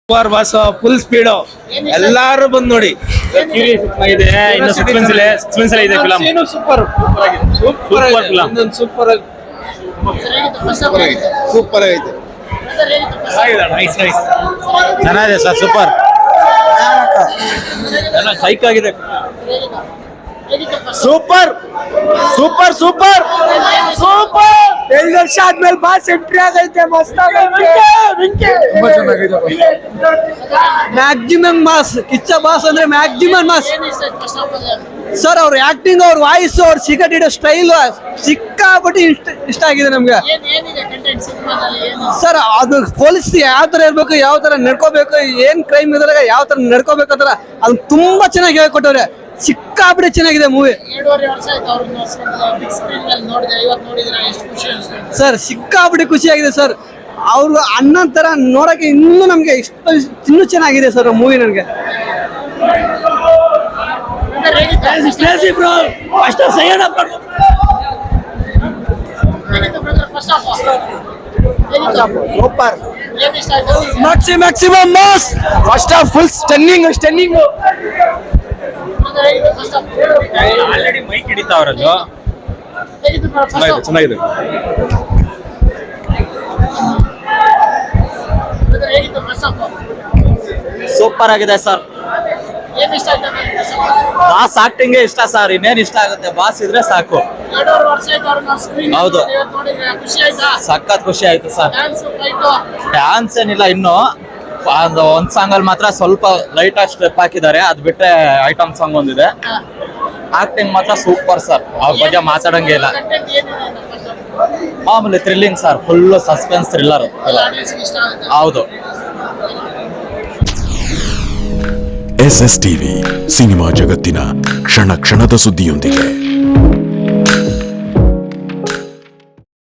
Super boss full speed ಎಲ್ಲಾರು ಬಂದ್ ನೋಡಿ. ಇನ್ನು ಸಸ್ಪೆನ್ಸ್ ಇದೆ film. Super super super super ಐತೆ. ಚೆನ್ನಾಗಿದೆ ಸರ್, ಸೂಪರ್. ಸೈಕ್ ಆಗಿದೆ. Super super super super. 2 ವರ್ಷ ಆದ್ಮೇಲೆ ಬಾಸ್ ಎಂಟ್ರಿ ಆಗೈತೆ. ಮಸ್ತ್ ತುಂಬಾ ಚೆನ್ನಾಗಿದೆ. ಮ್ಯಾಕ್ಸಿಮಮ್ ಮಾಸ್ ಕಿಚ್ಚ ಬಾಸ್ ಅಂದ್ರೆ ಮ್ಯಾಕ್ಸಿಮಮ್ ಮಾಸ್ ಸರ್. ಅವ್ರ ಆಕ್ಟಿಂಗ್, ಅವ್ರ ವಾಯ್ಸ್, ಅವ್ರ ಸಿಗಟಿಡೋ ಸ್ಟೈಲ್ ಸಿಕ್ಕಾಪಟ್ಟಿ ಇಷ್ಟ ಆಗಿದೆ ನಮ್ಗೆ ಸರ್. ಅದು ಪೊಲೀಸ್ ಯಾವ ತರ ಇರ್ಬೇಕು, ಯಾವ ತರ ನಡ್ಕೋಬೇಕು, ಏನ್ ಕ್ರೈಮ್ ಇದ್ರಾಗ ಯಾವ ತರ ನಡ್ಕೋಬೇಕು ಅಂತಾರ ಅದು ತುಂಬಾ ಚೆನ್ನಾಗಿ ಹೇಳ್ಕೊಟ್ಟವ್ರೆ. ಸಿಕ್ಕಾಪಟ್ಟೆ ಚೆನ್ನಾಗಿದೆ ಮೂವಿ ಸರ್. ಸಿಕ್ಕಾಪಟ್ಟೆ ಖುಷಿಯಾಗಿದೆ ಸರ್. ಅವ್ರು ಅಣ್ಣನ ತರ ನೋಡಕ್ಕೆ ಇನ್ನೂ ನಮ್ಗೆ ಇನ್ನೂ ಚೆನ್ನಾಗಿದೆ ಸರ್ ಮೂವಿ. ನನಗೆ super maximum mass. First half full stunning already mike ಹಿಡಿತಾ ಅವರದ್ದು. ಚೆನ್ನಾಗಿದೆ. ಸೂಪರ್ ಆಗಿದೆ ಸರ್. ಬಾಸ್ ಆಕ್ಟಿಂಗ್ ಇಷ್ಟ ಸರ್. ಇನ್ನೇನ್ ಇಷ್ಟ ಆಗುತ್ತೆ, ಬಾಸ್ ಇದ್ರೆ ಸಾಕು. ಹೌದು, ಸಖತ್ ಖುಷಿ ಆಯ್ತು ಸರ್. ಡ್ಯಾನ್ಸ್ ಏನಿಲ್ಲ, ಇನ್ನು ಒಂದ್ ಸಾಂಗ್ ಅಲ್ಲಿ ಮಾತ್ರ ಸ್ವಲ್ಪ ಲೈಟ್ ಆಗಿ ಸ್ಟೆಪ್ ಹಾಕಿದ್ದಾರೆ. ಅದ್ ಬಿಟ್ರೆ ಐಟಮ್ ಸಾಂಗ್ ಒಂದಿದೆ. ಆಕ್ಟಿಂಗ್ ಮಾತ್ರ ಸೂಪರ್ ಸರ್. ಅವ್ರ ಬಗ್ಗೆ ಮಾತಾಡಂಗೆ ಇಲ್ಲ. ಮಾಮೂಲಿ thrilling sir, full suspense thriller. ಹೌದು. SS ಟಿವಿ, ಸಿನಿಮಾ ಜಗತ್ತಿನ ಕ್ಷಣ ಕ್ಷಣದ ಸುದ್ದಿಯೊಂದಿಗೆ.